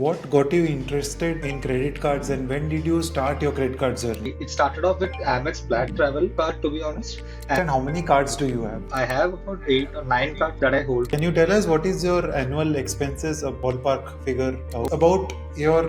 what got you interested in credit cards and when did you start your credit card journey? It started off with Amex Black Travel card, to be honest. And how many cards do you have? I have about 8 or 9 cards that I hold. Can you tell us what is your annual expenses, a ballpark figure about your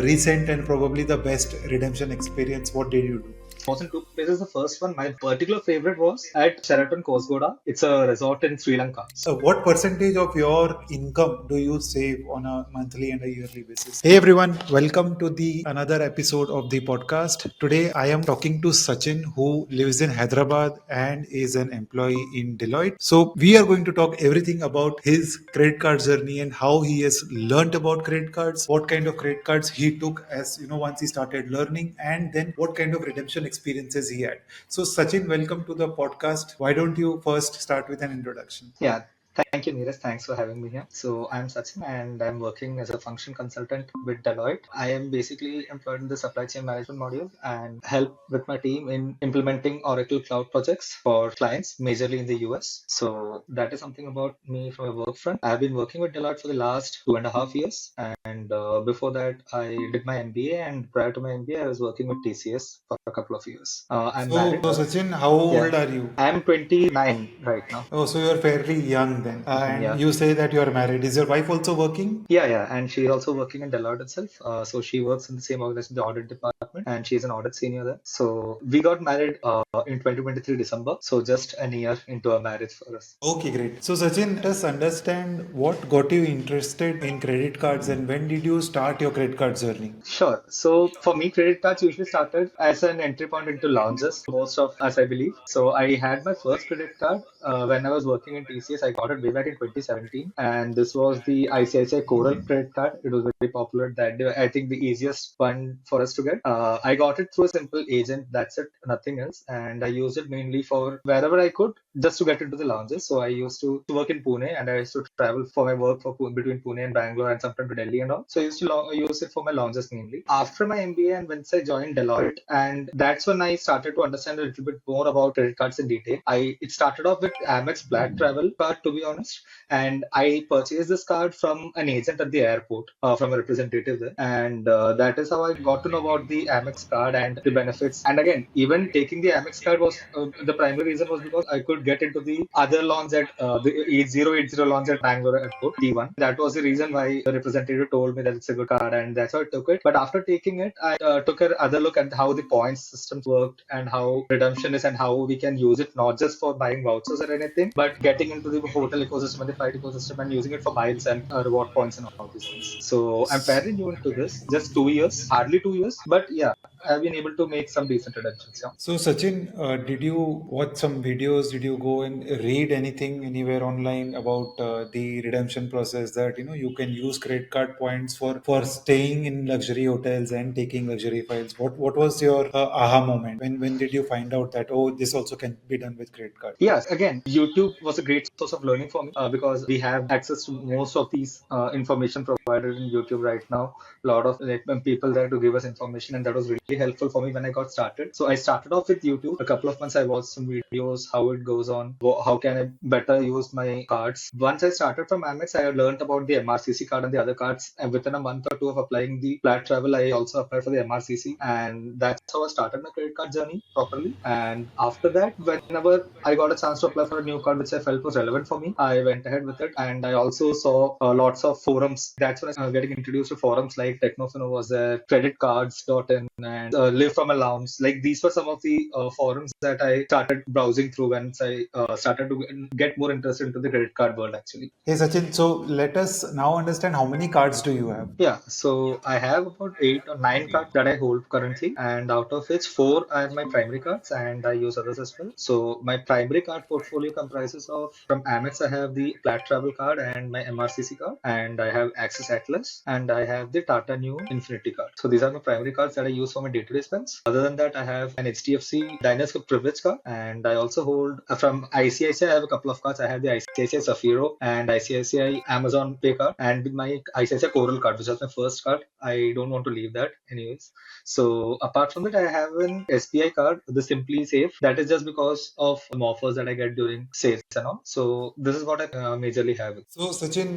recent and probably the best redemption experience? What did you do? Was in two places. The first one, my particular favorite was at Sheraton Kosgoda. It's a resort in Sri Lanka. So, what percentage of your income do you save on a monthly and a yearly basis? Hey everyone, welcome to the another episode of the podcast. Today I am talking to Sachin, who lives in Hyderabad and is an employee in Deloitte. So we are going to talk everything about his credit card journey and how he has learnt about credit cards, what kind of credit cards he took as once he started learning, and then what kind of redemption experiences he had. So Sachin, welcome to the podcast. Why don't you first start with an introduction? Yeah. Thank you, Niraj. Thanks for having me here. So I'm Sachin and I'm working as a function consultant with Deloitte. I am basically employed in the supply chain management module and help with my team in implementing Oracle Cloud projects for clients, majorly in the US. So that is something about me from a work front. I've been working with Deloitte for the last 2.5 years. And before that, I did my MBA. And prior to my MBA, I was working with TCS for a couple of years. I'm married. So Sachin, how old are you? I'm 29 right now. Oh, so you're fairly young then. And Yeah. you say that you are married. Is your wife also working? Yeah, and she's also working in Deloitte itself. So she works in the same organization, the audit department, and she's an audit senior there. So we got married in 2023 December. So just a year into our marriage for us. Okay, great. So Sachin, let us understand what got you interested in credit cards and when did you start your credit card journey? Sure. So for me, credit cards usually started as an entry point into lounges, most of us, I believe. So I had my first credit card when I was working in TCS. I got it way back in 2017, and this was the ICICI Coral credit card. It was very popular that day. I think the easiest one for us to get. I got it through a simple agent. That's it, nothing else. And I used it mainly for wherever I could, just to get into the lounges. So I used to work in Pune, and I used to travel for my work for between Pune and Bangalore, and sometimes to Delhi and all. So I used to use it for my lounges mainly. After my MBA and once I joined Deloitte, and that's when I started to understand a little bit more about credit cards in detail. It started off with Amex Black Travel card, to be honest, and I purchased this card from an agent at the airport, from a representative there, and that is how I got to know about the Amex card and the benefits. And again, even taking the Amex card was the primary reason was because I could get into the other lounge at the 8080 lounge at Bangalore Airport, T1. That was the reason why the representative told me that it's a good card, and that's how I took it. But after taking it, I took another look at how the points systems worked and how redemption is and how we can use it not just for buying vouchers or anything, but getting into the hotel ecosystem and the flight ecosystem and using it for miles and reward points and all these things. So I'm fairly new into this, just 2 years, hardly 2 years, but yeah, I've been able to make some decent redemptions. Yeah. So Sachin, did you watch some videos? Did you go and read anything anywhere online about the redemption process that you can use credit card points for staying in luxury hotels and taking luxury files? What was your aha moment? When did you find out that this also can be done with credit card? Yes, again, YouTube was a great source of learning for me because we have access to most of these information provided in YouTube right now. A lot of people there to give us information, and that was really helpful for me when I got started. So I started off with YouTube. A couple of months I watched some videos, how it goes on, how can I better use my cards. Once I started from Amex, I learned about the MRCC card and the other cards. And within a month or two of applying the flat travel, I also applied for the MRCC, and that's how I started my credit card journey properly. And after that, whenever I got a chance to apply for a new card which I felt was relevant for me, I went ahead with it. And I also saw lots of forums. That's when I started getting introduced to forums like Technofino was there, creditcards.in, and Live from a Lounge. Like these were some of the forums that I started browsing through once I started to get more interested into the credit card world actually. Hey Sachin, so let us now understand how many cards do you have? Yeah, so I have about 8 or 9 cards that I hold currently, and out of which 4 are my primary cards, and I use others as well. So my primary card portfolio comprises of from Amex, I have the Flat Travel card and my MRCC card, and I have Access Atlas, and I have the Tata New Infinity card. So these are my primary cards that I use for my day-to-day spends. Other than that, I have an HDFC Diners Privilege card, and I also hold from ICICI. I have a couple of cards. I have the ICICI Safiro and ICICI Amazon Pay card, and with my ICICI Coral card, which was my first card. I don't want to leave that anyways. So apart from that, I have an SBI card, the Simply Safe. That is just because of some offers that I get during sales and all. So this is what I majorly have. So, Sachin,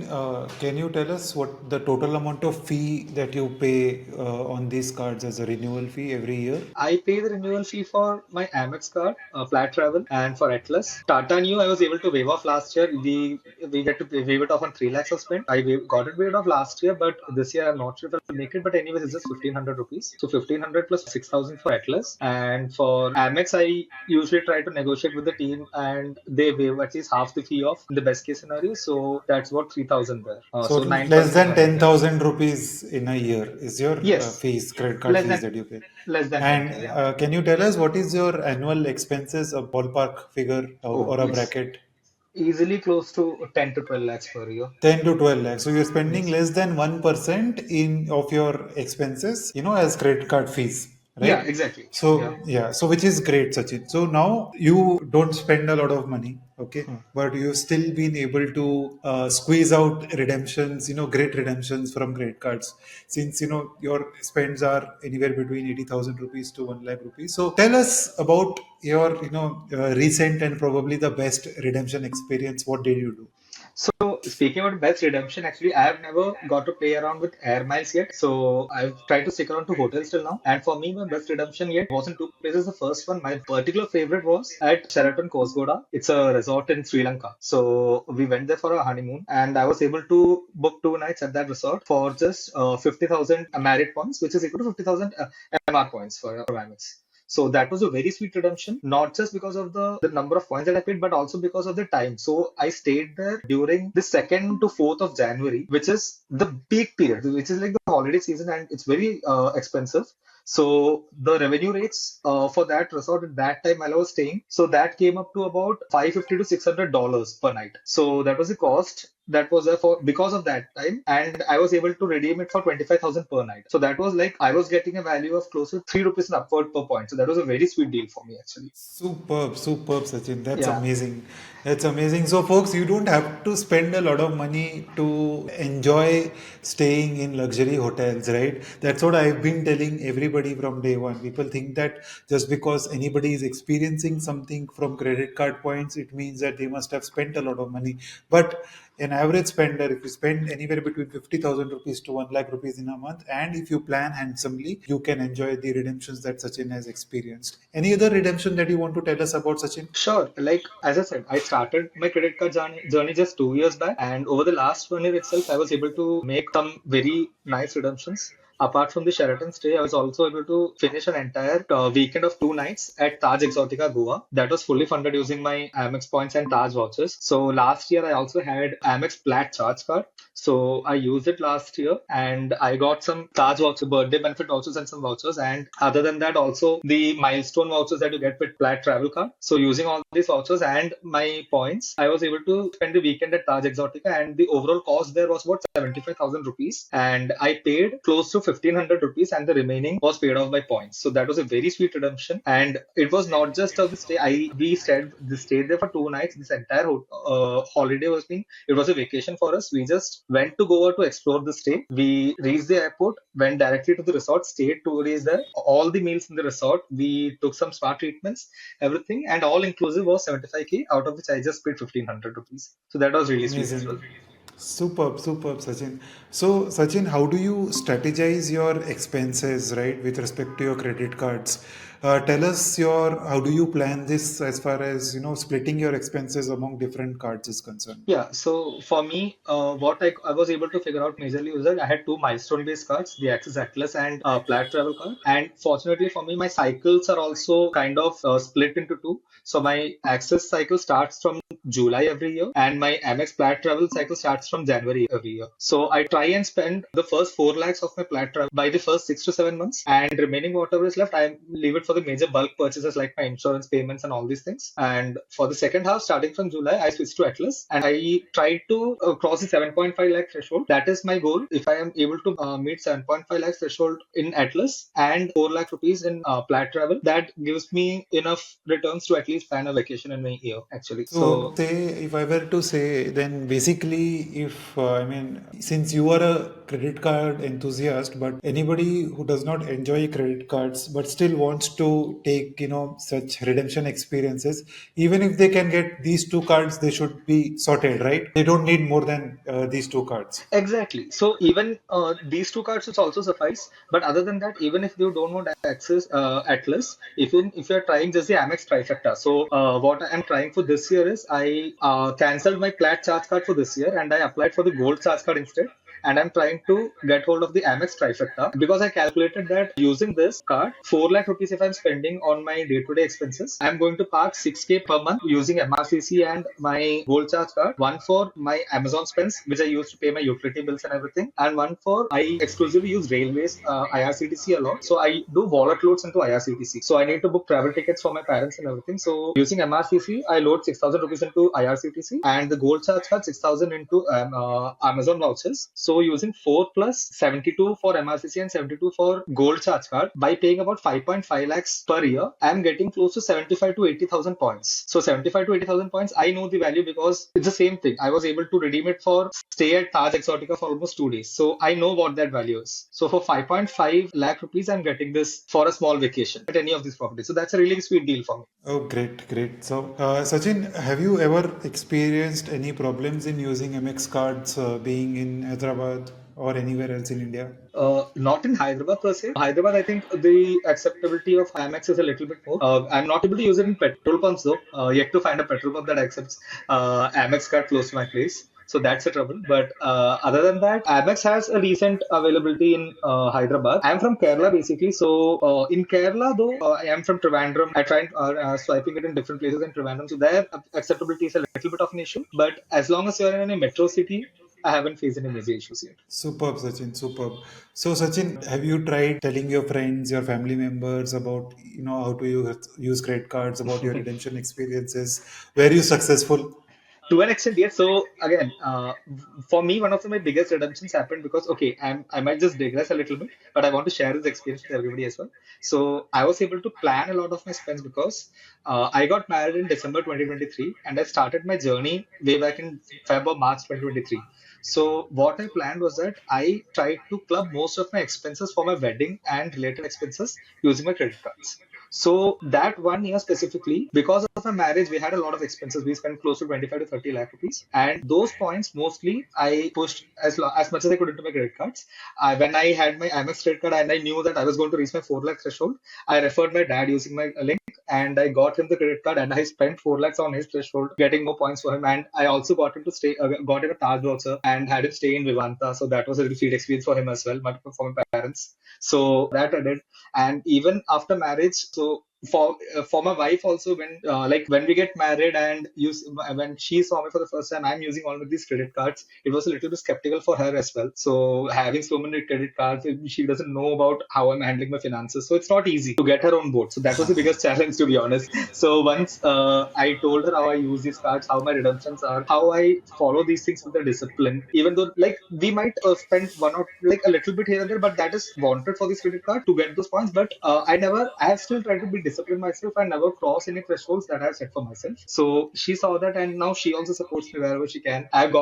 can you tell us what the total amount of fee that you pay on these cards as a renewal fee every year? I pay the renewal fee for my Amex card, Plat Travel, and for Atlas. Tata Neu I was able to waive off last year. We get to waive it off on 3 lakhs of spend. Got it waived off last year, but this year I'm not sure if I'll make it. But anyways, it's just 1,500 rupees. So 1,500 plus 6,000 for Atlas, and for Amex I usually try to negotiate with the team, and they waive at least half the fee off in the best case scenario. So that's what 3,000 there. So, So less 9,000 than per month. Yeah. 10,000 rupees in a year is your Yes, fees, credit card less fees than that you pay. less than And 10K. Yeah. can you tell us what is your annual expenses, a ballpark figure Oh, or a it's bracket? easily close to 10 to 12 lakhs per year. 10 to 12 lakhs. So you're spending Yes. less than 1% in of your expenses, as credit card fees, Yeah, right? exactly. Yeah. So yeah, so which is great, Sachin. So now you don't spend a lot of money, okay, Hmm. but you've still been able to squeeze out redemptions, great redemptions from credit cards, since your spends are anywhere between 80,000 rupees to 1 lakh rupees. So tell us about your recent and probably the best redemption experience. What did you do? So speaking about best redemption, actually, I have never got to play around with air miles yet. So I've tried to stick around to hotels till now. And for me, my best redemption yet was in two places. The first one, my particular favorite was at Sheraton Kosovoda. It's a resort in Sri Lanka. So we went there for a honeymoon, and I was able to book 2 nights at that resort for just 50,000 merit points, which is equal to 50,000 MR points for Amex. So that was a very sweet redemption, not just because of the number of points that I paid, but also because of the time. So I stayed there during the 2nd to 4th of January, which is the peak period, which is like the holiday season, and it's very expensive. So the revenue rates for that resort at that time while I was staying, so that came up to about 550 to $600 per night. So that was the cost that was there for because of that time, and I was able to redeem it for 25,000 per night. So that was like I was getting a value of close to 3 rupees and upward per point. So that was a very sweet deal for me actually. Superb, superb, Sachin. That's Yeah. amazing. That's amazing. So, folks, you don't have to spend a lot of money to enjoy staying in luxury hotels, right? That's what I've been telling everybody from day one. People think that just because anybody is experiencing something from credit card points, it means that they must have spent a lot of money. But an average spender, if you spend anywhere between 50,000 rupees to 1 lakh rupees in a month, and if you plan handsomely, you can enjoy the redemptions that Sachin has experienced. Any other redemption that you want to tell us about, Sachin? Sure. Like as I said, I started my credit card journey just 2 years back, and over the last 1 year itself, I was able to make some very nice redemptions. Apart from the Sheraton stay, I was also able to finish an entire weekend of 2 nights at Taj Exotica Goa. That was fully funded using my Amex points and Taj vouchers. So last year, I also had Amex Plat charge card. So I used it last year, and I got some Taj voucher, birthday benefit vouchers, and some vouchers. And other than that, also the milestone vouchers that you get with Plat travel card. So using all these vouchers and my points, I was able to spend the weekend at Taj Exotica, and the overall cost there was about 75,000 rupees. And I paid close to 1,500 rupees, and the remaining was paid off by points. So that was a very sweet redemption. And it was not just of the stay. We stayed there for 2 nights. This entire holiday was being it was a vacation for us. We just went to Goa to explore the state. We reached the airport, went directly to the resort, stayed 2 days there. All the meals in the resort, we took some spa treatments, everything, and all inclusive was 75K, out of which I just paid 1,500 rupees. So that was really sweet as well. Amazing. Superb, superb, Sachin. So, Sachin, how do you strategize your expenses, right, with respect to your credit cards? Tell us how do you plan this as far as, splitting your expenses among different cards is concerned? Yeah, so for me, what I was able to figure out majorly was that I had two milestone-based cards, the Access Atlas and Plaid Travel card. And fortunately for me, my cycles are also kind of split into two. So my Access cycle starts from July every year, and my Amex Plaid Travel cycle starts from January every year. So I try and spend the first 4 lakhs of my Plaid Travel by the first 6 to 7 months, and remaining whatever is left, I leave it for the major bulk purchases like my insurance payments and all these things. And for the second half, starting from July, I switched to Atlas and I tried to cross the 7.5 lakh threshold. That is my goal. If I am able to meet 7.5 lakh threshold in Atlas and 4 lakh rupees in Plat Travel, that gives me enough returns to at least plan a vacation in a year, actually. So, So say if I were to say, then basically, if I mean, since you are a credit card enthusiast, but anybody who does not enjoy credit cards but still wants to take, such redemption experiences, even if they can get these two cards, they should be sorted, right? They don't need more than these two cards. exactly. So even these two cards will also suffice. But other than that, even if you don't want access Atlas, even if you're trying just the Amex trifecta. So what I'm trying for this year is I cancelled my Plat charge card for this year and I applied for the Gold charge card instead. And I'm trying to get hold of the Amex trifecta because I calculated that using this card, 4 lakh rupees if I'm spending on my day-to-day expenses, I'm going to park 6K per month using MRCC and my Gold charge card. One for my Amazon spends, which I use to pay my utility bills and everything, and one for I exclusively use Railways, IRCTC a lot. So I do wallet loads into IRCTC. So I need to book travel tickets for my parents and everything. So using MRCC, I load 6,000 rupees into IRCTC and the Gold charge card 6,000 into Amazon vouchers. So using 4 plus 72 for MRCC and 72 for Gold charge card, by paying about 5.5 lakhs per year, I'm getting close to 75 to 80,000 points. So 75 to 80,000 points, I know the value because it's the same thing. I was able to redeem it for stay at Taj Exotica for almost 2 days. So I know what that value is. So for 5.5 lakh rupees, I'm getting this for a small vacation at any of these properties. So that's a really sweet deal for me. Oh, great, great. So, Sachin, have you ever experienced any problems in using MX cards being in Hyderabad or anywhere else in India? Not in Hyderabad per se. Hyderabad, I think the acceptability of Amex is a little bit more. I'm not able to use it in petrol pumps though. Yet to find a petrol pump that accepts Amex card close to my place. So that's a trouble. But other than that, Amex has a recent availability in Hyderabad. I'm from Kerala basically. So in Kerala though, I am from Trivandrum. I tried swiping it in different places in Trivandrum. So there acceptability is a little bit of an issue. But as long as you're in a metro city, I haven't faced any major issues yet. Superb, Sachin, superb. So, Sachin, have you tried telling your friends, your family members about, how to use credit cards, about your redemption experiences? Were you successful? To an extent, yes. So again, for me, one of my biggest redemptions happened because okay, I might just digress a little bit, but I want to share this experience with everybody as well. So I was able to plan a lot of my spends because I got married in December 2023 and I started my journey way back in February March 2023. So what I planned was that I tried to club most of my expenses for my wedding and related expenses using my credit cards. So that 1 year specifically, because of my marriage, we had a lot of expenses. We spent close to 25 to 30 lakh rupees. And those points mostly I pushed as much as I could into my credit cards. When I had my Amex credit card and I knew that I was going to reach my 4 lakh threshold, I referred my dad using my link and I got him the credit card and I spent 4 lakhs on his threshold, getting more points for him. And I also got him to stay, got him a Taj voucher and had him stay in Vivanta. So that was a really sweet experience for him as well, for my parents. So that I did. And even after marriage, so for my wife also, when we get married and when she saw me for the first time, I'm using all of these credit cards, it was a little bit skeptical for her as well. So having so many credit cards, she doesn't know about how I'm handling my finances, so it's not easy to get her on board. So that was the biggest challenge, to be honest. So once I told her how I use these cards, how my redemptions are, how I follow these things with the discipline, even though like we might spend one or like a little bit here and there, but that is wanted for this credit card to get those points. But I have still tried to be disciplined myself and never cross any thresholds that I've set for myself. So she saw that and now she also supports me wherever she can. I've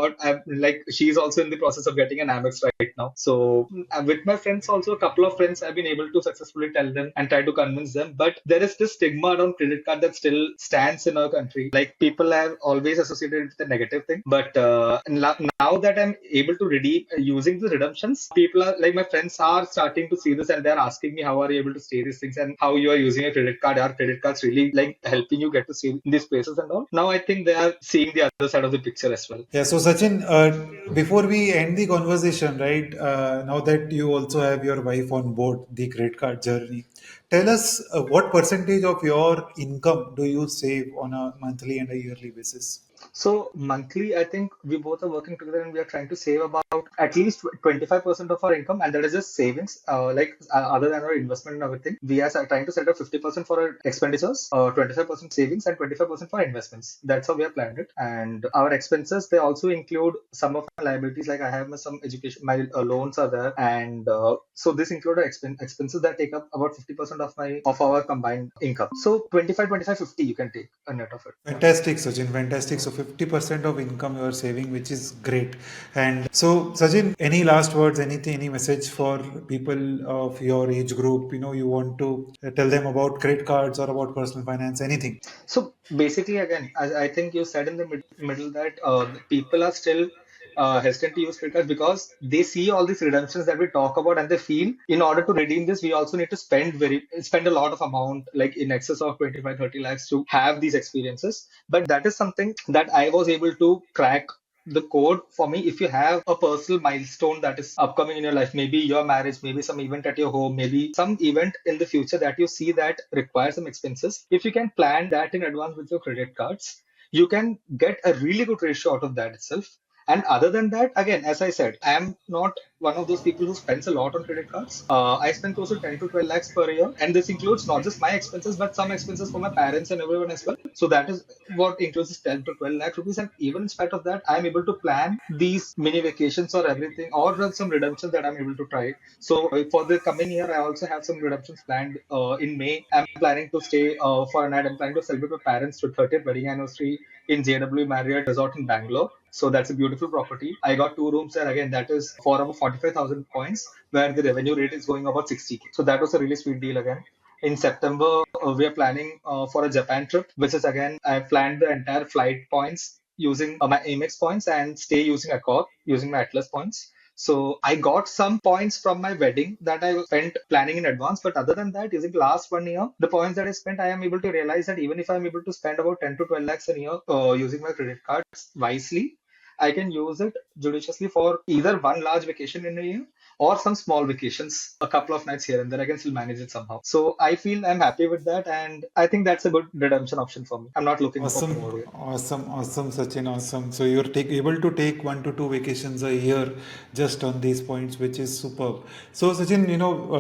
like she's also in the process of getting an Amex right now. So with my friends also, a couple of friends I've been able to successfully tell them and try to convince them. But there is this stigma around credit card that still stands in our country. Like people have always associated it with a negative thing. But now that I'm able to redeem using the redemptions, people are like my friends are starting to see this and they're asking me how are you able to stay these things and how you are using a credit card. Are credit cards really like helping you get to see in these places and all? Now I think they are seeing the other side of the picture as well. Yeah, so Sachin, before we end the conversation, right, now that you also have your wife on board the credit card journey, tell us what percentage of your income do you save on a monthly and a yearly basis? So monthly, I think we both are working together and we are trying to save about at least 25% of our income, and that is just savings. Other than our investment and everything, we are trying to set up 50% for our expenditures, 25% for savings, and 25% for investments. That's how we have planned it. And our expenses, they also include some of my liabilities. Like I have some education, my loans are there, and so this include our expenses that take up about 50% of our combined income. So 25, 25, 50, you can take a net of it. Fantastic, Sachin. Fantastic. So 50% of income you are saving, which is great. And so, Sachin, any last words, anything, any message for people of your age group? You want to tell them about credit cards or about personal finance, anything. So basically, again, I think you said in the middle that the people are still hesitant to use credit cards because they see all these redemptions that we talk about, and they feel in order to redeem this, we also need to spend a lot of amount, like in excess of 25, 30 lakhs to have these experiences. But that is something that I was able to crack the code for me. If you have a personal milestone that is upcoming in your life, maybe your marriage, maybe some event at your home, maybe some event in the future that you see that requires some expenses, if you can plan that in advance with your credit cards, you can get a really good ratio out of that itself. And other than that, again, as I said, I am not one of those people who spends a lot on credit cards. I spend close to 10 to 12 lakhs per year. And this includes not just my expenses, but some expenses for my parents and everyone as well. So that is what includes is 10 to 12 lakh rupees. And even in spite of that, I'm able to plan these mini vacations or everything, or run some redemptions that I'm able to try. So for the coming year, I also have some redemptions planned in May. I'm planning to stay for a night. I'm planning to celebrate my parents' to 30th wedding anniversary in JW Marriott Resort in Bangalore. So that's a beautiful property. I got two rooms there. Again, that is for about 45,000 points, where the revenue rate is going about 60K. So that was a really sweet deal again. In September, we are planning for a Japan trip, which is again, I planned the entire flight points using my Amex points and stay using Accor, using my Atlas points. So I got some points from my wedding that I spent planning in advance. But other than that, using last 1 year, the points that I spent, I am able to realize that even if I'm able to spend about 10 to 12 lakhs a year using my credit cards wisely, I can use it judiciously for either one large vacation in a year or some small vacations, a couple of nights here and there. I can still manage it somehow. So I feel I'm happy with that. And I think that's a good redemption option for me. I'm not looking for Awesome, more. awesome, awesome, Sachin, awesome. So you're able to take 1 to 2 vacations a year just on these points, which is superb. So Sachin,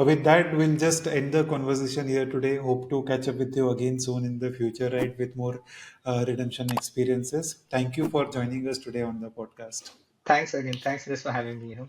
with that, we'll just end the conversation here today. Hope to catch up with you again soon in the future, right, with more redemption experiences. Thank you for joining us today on the podcast. Thanks again. Thanks just for having me.